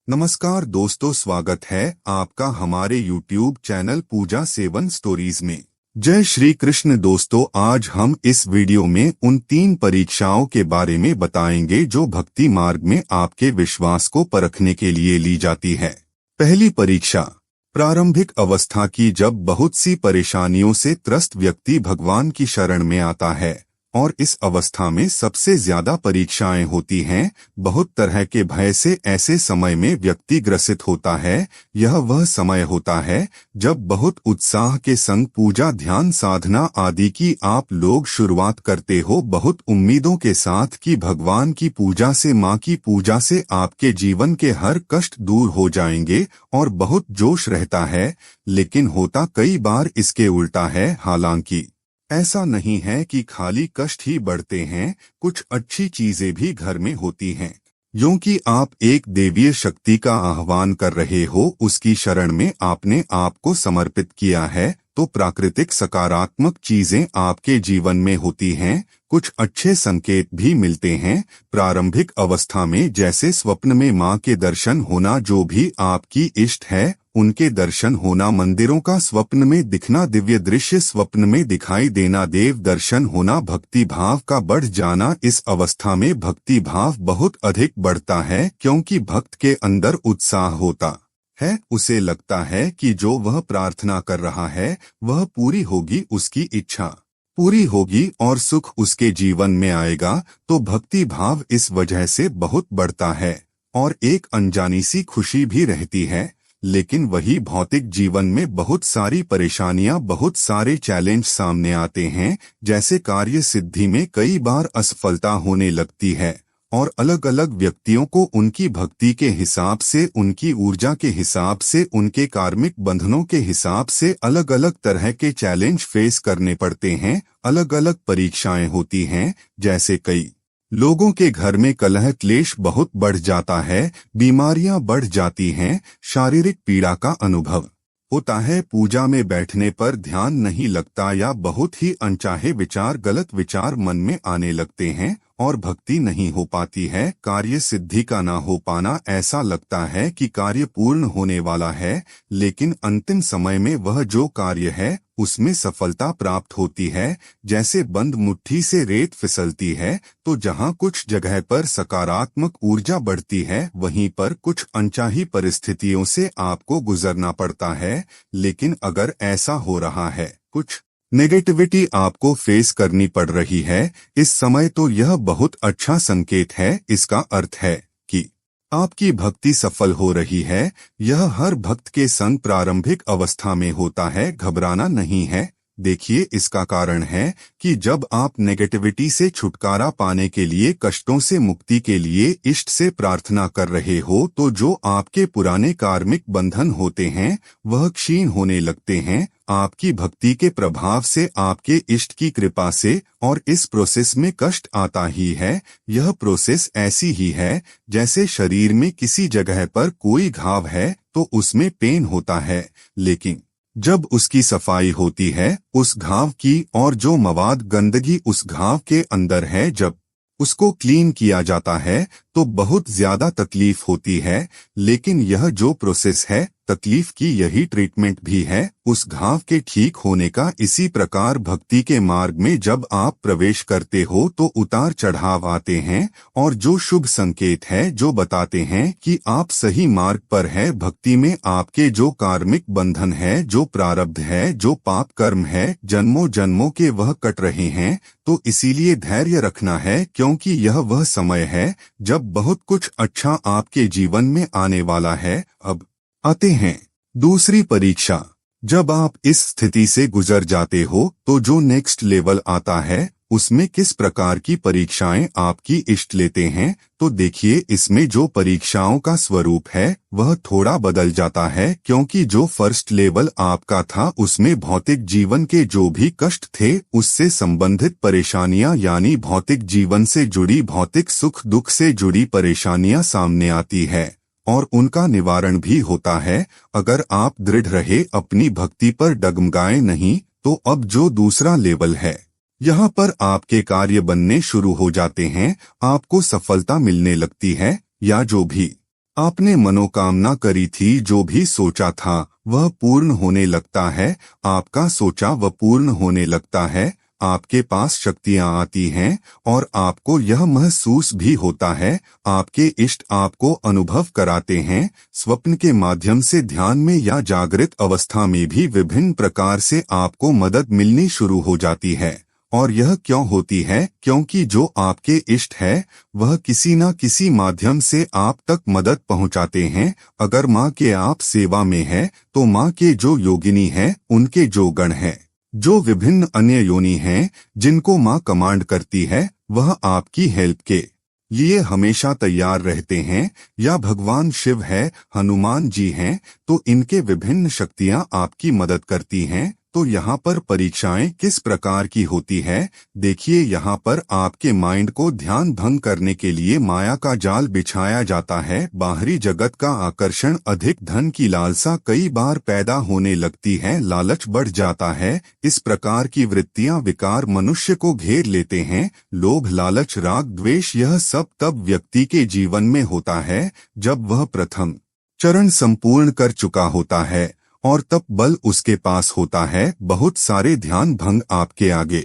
नमस्कार दोस्तों, स्वागत है आपका हमारे YouTube चैनल पूजा 7 स्टोरीज में। जय श्री कृष्ण दोस्तों, आज हम इस वीडियो में उन 3 परीक्षाओं के बारे में बताएंगे जो भक्ति मार्ग में आपके विश्वास को परखने के लिए ली जाती है। पहली परीक्षा प्रारंभिक अवस्था की, जब बहुत सी परेशानियों से त्रस्त व्यक्ति भगवान की शरण में आता है और इस अवस्था में सबसे ज्यादा परीक्षाएं होती हैं। बहुत तरह के भय से ऐसे समय में व्यक्ति ग्रसित होता है। यह वह समय होता है जब बहुत उत्साह के संग पूजा, ध्यान, साधना आदि की आप लोग शुरुआत करते हो, बहुत उम्मीदों के साथ कि भगवान की पूजा से, माँ की पूजा से आपके जीवन के हर कष्ट दूर हो जाएंगे और बहुत जोश रहता है। लेकिन होता कई बार इसके उल्टा है। हालांकि ऐसा नहीं है कि खाली कष्ट ही बढ़ते हैं, कुछ अच्छी चीजें भी घर में होती हैं। यूं कि आप एक देवीय शक्ति का आह्वान कर रहे हो, उसकी शरण में आपने आप को समर्पित किया है, तो प्राकृतिक सकारात्मक चीजें आपके जीवन में होती हैं। कुछ अच्छे संकेत भी मिलते हैं प्रारंभिक अवस्था में, जैसे स्वप्न में माँ के दर्शन होना, जो भी आपकी इष्ट है उनके दर्शन होना, मंदिरों का स्वप्न में दिखना, दिव्य दृश्य स्वप्न में दिखाई देना, देव दर्शन होना, भक्ति भाव का बढ़ जाना। इस अवस्था में भक्ति भाव बहुत अधिक बढ़ता है, क्योंकि भक्त के अंदर उत्साह होता है। उसे लगता है कि जो वह प्रार्थना कर रहा है वह पूरी होगी, उसकी इच्छा पूरी होगी और सुख उसके जीवन में आएगा। तो भक्ति भाव इस वजह से बहुत बढ़ता है और एक अनजानी सी खुशी भी रहती है। लेकिन वही भौतिक जीवन में बहुत सारी परेशानियां, बहुत सारे चैलेंज सामने आते हैं। जैसे कार्य सिद्धि में कई बार असफलता होने लगती है और अलग अलग व्यक्तियों को उनकी भक्ति के हिसाब से, उनकी ऊर्जा के हिसाब से, उनके कार्मिक बंधनों के हिसाब से अलग अलग तरह के चैलेंज फेस करने पड़ते हैं। अलग अलग परीक्षाएं होती हैं। जैसे कई लोगों के घर में कलह क्लेश बहुत बढ़ जाता है, बीमारियां बढ़ जाती हैं, शारीरिक पीड़ा का अनुभव होता है, पूजा में बैठने पर ध्यान नहीं लगता या बहुत ही अनचाहे विचार, गलत विचार मन में आने लगते हैं और भक्ति नहीं हो पाती है। कार्य सिद्धि का ना हो पाना, ऐसा लगता है कि कार्य पूर्ण होने वाला है, लेकिन अंतिम समय में वह जो कार्य है उसमें सफलता प्राप्त होती है। जैसे बंद मुट्ठी से रेत फिसलती है, तो जहाँ कुछ जगह पर सकारात्मक ऊर्जा बढ़ती है, वहीं पर कुछ अनचाही परिस्थितियों से आपको गुजरना पड़ता है। लेकिन अगर ऐसा हो रहा है, कुछ नेगेटिविटी आपको फेस करनी पड़ रही है इस समय, तो यह बहुत अच्छा संकेत है। इसका अर्थ है कि आपकी भक्ति सफल हो रही है। यह हर भक्त के संग प्रारंभिक अवस्था में होता है, घबराना नहीं है। देखिए, इसका कारण है कि जब आप नेगेटिविटी से छुटकारा पाने के लिए, कष्टों से मुक्ति के लिए इष्ट से प्रार्थना कर रहे हो, तो जो आपके पुराने कार्मिक बंधन होते हैं वह क्षीण होने लगते हैं आपकी भक्ति के प्रभाव से, आपके इष्ट की कृपा से। और इस प्रोसेस में कष्ट आता ही है। यह प्रोसेस ऐसी ही है जैसे शरीर में किसी जगह पर कोई घाव है तो उसमें पेन होता है, लेकिन जब उसकी सफाई होती है उस घाव की, और जो मवाद, गंदगी उस घाव के अंदर है, जब उसको क्लीन किया जाता है तो बहुत ज्यादा तकलीफ होती है। लेकिन यह जो प्रोसेस है, तकलीफ की, यही ट्रीटमेंट भी है उस घाव के ठीक होने का। इसी प्रकार भक्ति के मार्ग में जब आप प्रवेश करते हो तो उतार चढ़ाव आते हैं, और जो शुभ संकेत है, जो बताते हैं कि आप सही मार्ग पर है। भक्ति में आपके जो कार्मिक बंधन है, जो प्रारब्ध है, जो पाप कर्म है, जन्मों जन्मों के, वह कट रहे हैं। तो इसीलिए धैर्य रखना है, क्योंकि यह वह समय है जब बहुत कुछ अच्छा आपके जीवन में आने वाला है। अब आते हैं दूसरी परीक्षा। जब आप इस स्थिति से गुजर जाते हो तो जो नेक्स्ट लेवल आता है, उसमें किस प्रकार की परीक्षाएं आपकी इष्ट लेते हैं। तो देखिए, इसमें जो परीक्षाओं का स्वरूप है वह थोड़ा बदल जाता है, क्योंकि जो फर्स्ट लेवल आपका था उसमें भौतिक जीवन के जो भी कष्ट थे उससे संबंधित परेशानियां, यानी भौतिक जीवन से जुड़ी, भौतिक सुख दुख से जुड़ी परेशानियां सामने आती है और उनका निवारण भी होता है। अगर आप दृढ़ रहे, अपनी भक्ति पर डगमगाए नहीं, तो अब जो दूसरा लेवल है, यहाँ पर आपके कार्य बनने शुरू हो जाते हैं, आपको सफलता मिलने लगती है, या जो भी आपने मनोकामना करी थी, जो भी सोचा था वह पूर्ण होने लगता है। आपका सोचा वह पूर्ण होने लगता है। आपके पास शक्तियां आती हैं और आपको यह महसूस भी होता है। आपके इष्ट आपको अनुभव कराते हैं। स्वप्न के माध्यम से ध्यान में या जागृत अवस्था में भी विभिन्न प्रकार से आपको मदद मिलनी शुरू हो जाती है। और यह क्यों होती है? क्योंकि जो आपके इष्ट है वह किसी न किसी माध्यम से आप तक मदद पहुंचाते हैं। अगर माँ के आप सेवा में है तो माँ के जो योगिनी है, उनके जो गण हैं, जो विभिन्न अन्य योनि हैं जिनको माँ कमांड करती है, वह आपकी हेल्प के लिए हमेशा तैयार रहते हैं। या भगवान शिव है, हनुमान जी हैं, तो इनके विभिन्न शक्तियाँ आपकी मदद करती हैं। तो यहाँ पर परीक्षाएं किस प्रकार की होती है? देखिए, यहाँ पर आपके माइंड को ध्यान भंग करने के लिए माया का जाल बिछाया जाता है। बाहरी जगत का आकर्षण, अधिक धन की लालसा कई बार पैदा होने लगती है। लालच बढ़ जाता है। इस प्रकार की वृत्तियां, विकार मनुष्य को घेर लेते हैं। लोभ, लालच, राग, द्वेष, यह सब तब व्यक्ति के जीवन में होता है जब वह प्रथम चरण संपूर्ण कर चुका होता है और तब बल उसके पास होता है। बहुत सारे ध्यान भंग आपके आगे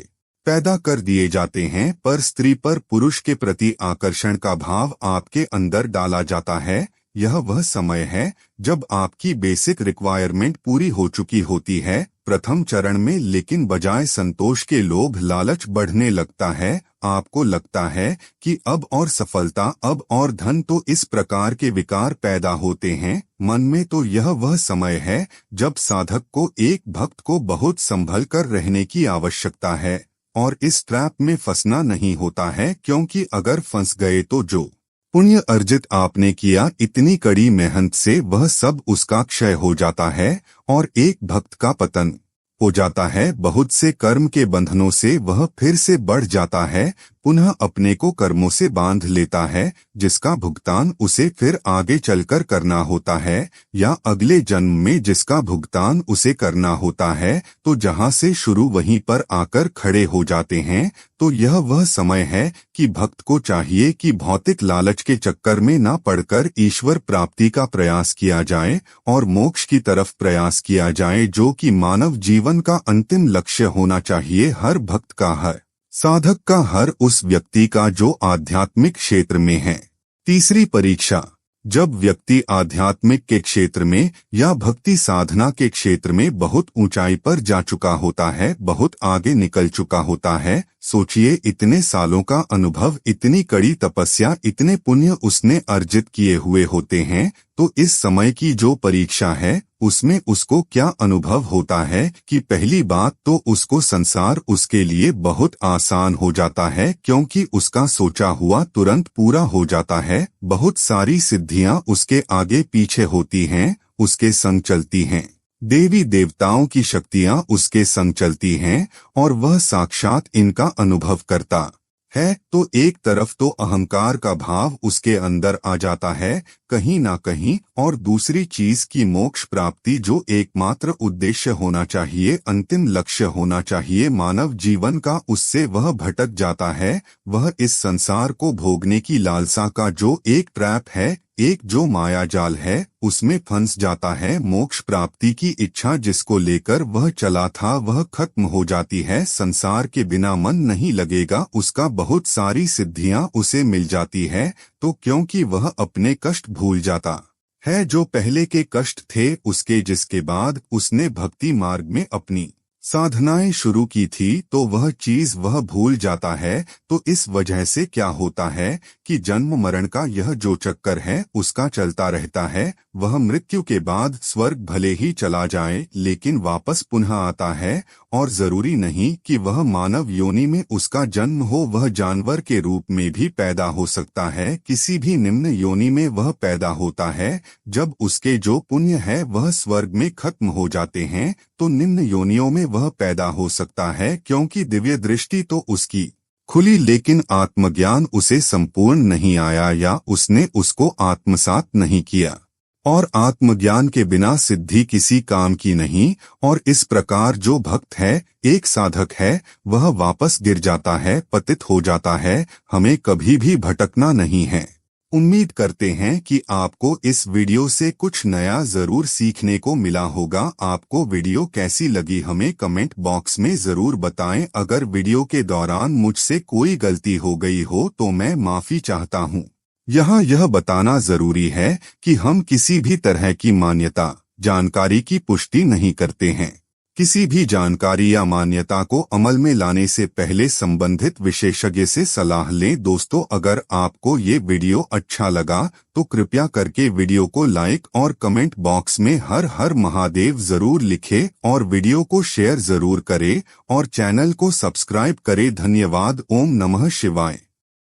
पैदा कर दिए जाते हैं, पर स्त्री पर पुरुष के प्रति आकर्षण का भाव आपके अंदर डाला जाता है। यह वह समय है जब आपकी बेसिक रिक्वायरमेंट पूरी हो चुकी होती है प्रथम चरण में, लेकिन बजाय संतोष के लोभ, लालच बढ़ने लगता है। आपको लगता है कि अब और सफलता, अब और धन, तो इस प्रकार के विकार पैदा होते हैं मन में। तो यह वह समय है जब साधक को, एक भक्त को बहुत संभल कर रहने की आवश्यकता है और इस ट्रैप में फंसना नहीं होता है, क्योंकि अगर फंस गए तो जो पुण्य अर्जित आपने किया इतनी कड़ी मेहनत से, वह सब उसका क्षय हो जाता है और एक भक्त का पतन हो जाता है। बहुत से कर्म के बंधनों से वह फिर से बढ़ जाता है, पुनः अपने को कर्मों से बांध लेता है, जिसका भुगतान उसे फिर आगे चलकर करना होता है, या अगले जन्म में जिसका भुगतान उसे करना होता है। तो जहां से शुरू वहीं पर आकर खड़े हो जाते हैं। तो यह वह समय है कि भक्त को चाहिए कि भौतिक लालच के चक्कर में न पड़कर ईश्वर प्राप्ति का प्रयास किया जाए और मोक्ष की तरफ प्रयास किया जाए, जो कि मानव जीवन का अंतिम लक्ष्य होना चाहिए। हर भक्त का, हर साधक का, हर उस व्यक्ति का जो आध्यात्मिक क्षेत्र में है। तीसरी परीक्षा, जब व्यक्ति आध्यात्मिक के क्षेत्र में या भक्ति साधना के क्षेत्र में बहुत ऊंचाई पर जा चुका होता है, बहुत आगे निकल चुका होता है। सोचिए, इतने सालों का अनुभव, इतनी कड़ी तपस्या, इतने पुण्य उसने अर्जित किए हुए होते हैं। तो इस समय की जो परीक्षा है उसमें उसको क्या अनुभव होता है कि पहली बात तो उसको संसार उसके लिए बहुत आसान हो जाता है, क्योंकि उसका सोचा हुआ तुरंत पूरा हो जाता है। बहुत सारी सिद्धियां उसके आगे पीछे होती हैं, उसके संग चलती हैं। देवी देवताओं की शक्तियां उसके संग चलती हैं और वह साक्षात इनका अनुभव करता है। तो एक तरफ तो अहंकार का भाव उसके अंदर आ जाता है कहीं ना कहीं, और दूसरी चीज की मोक्ष प्राप्ति, जो एकमात्र उद्देश्य होना चाहिए, अंतिम लक्ष्य होना चाहिए मानव जीवन का, उससे वह भटक जाता है। वह इस संसार को भोगने की लालसा का जो एक ट्रैप है, एक जो माया जाल है, उसमें फंस जाता है। मोक्ष प्राप्ति की इच्छा जिसको लेकर वह चला था वह खत्म हो जाती है। संसार के बिना मन नहीं लगेगा उसका, बहुत सारी सिद्धियां उसे मिल जाती है। तो क्योंकि वह अपने कष्ट भूल जाता है, जो पहले के कष्ट थे उसके, जिसके बाद उसने भक्ति मार्ग में अपनी साधनाएं शुरू की थी, तो वह चीज वह भूल जाता है। तो इस वजह से क्या होता है कि जन्म मरण का यह जो चक्कर है उसका चलता रहता है। वह मृत्यु के बाद स्वर्ग भले ही चला जाए, लेकिन वापस पुनः आता है, और जरूरी नहीं कि वह मानव योनि में उसका जन्म हो, वह जानवर के रूप में भी पैदा हो सकता है। किसी भी निम्न योनि में वह पैदा होता है। जब उसके जो पुण्य है वह स्वर्ग में खत्म हो जाते हैं, तो निम्न योनियों में वह पैदा हो सकता है, क्योंकि दिव्य दृष्टि तो उसकी खुली, लेकिन आत्मज्ञान उसे संपूर्ण नहीं आया, या उसने उसको आत्मसात नहीं किया। और आत्मज्ञान के बिना सिद्धि किसी काम की नहीं। और इस प्रकार जो भक्त है, एक साधक है, वह वापस गिर जाता है, पतित हो जाता है। हमें कभी भी भटकना नहीं है। उम्मीद करते हैं कि आपको इस वीडियो से कुछ नया जरूर सीखने को मिला होगा। आपको वीडियो कैसी लगी हमें कमेंट बॉक्स में जरूर बताएं। अगर वीडियो के दौरान मुझसे कोई गलती हो गई हो तो मैं माफी चाहता हूं। यहाँ यह बताना जरूरी है कि हम किसी भी तरह की मान्यता जानकारी की पुष्टि नहीं करते हैं। किसी भी जानकारी या मान्यता को अमल में लाने से पहले संबंधित विशेषज्ञ से सलाह लें। दोस्तों, अगर आपको ये वीडियो अच्छा लगा तो कृपया करके वीडियो को लाइक और कमेंट बॉक्स में हर हर महादेव जरूर लिखें और वीडियो को शेयर जरूर करें और चैनल को सब्सक्राइब करें। धन्यवाद। ओम नमः शिवाय।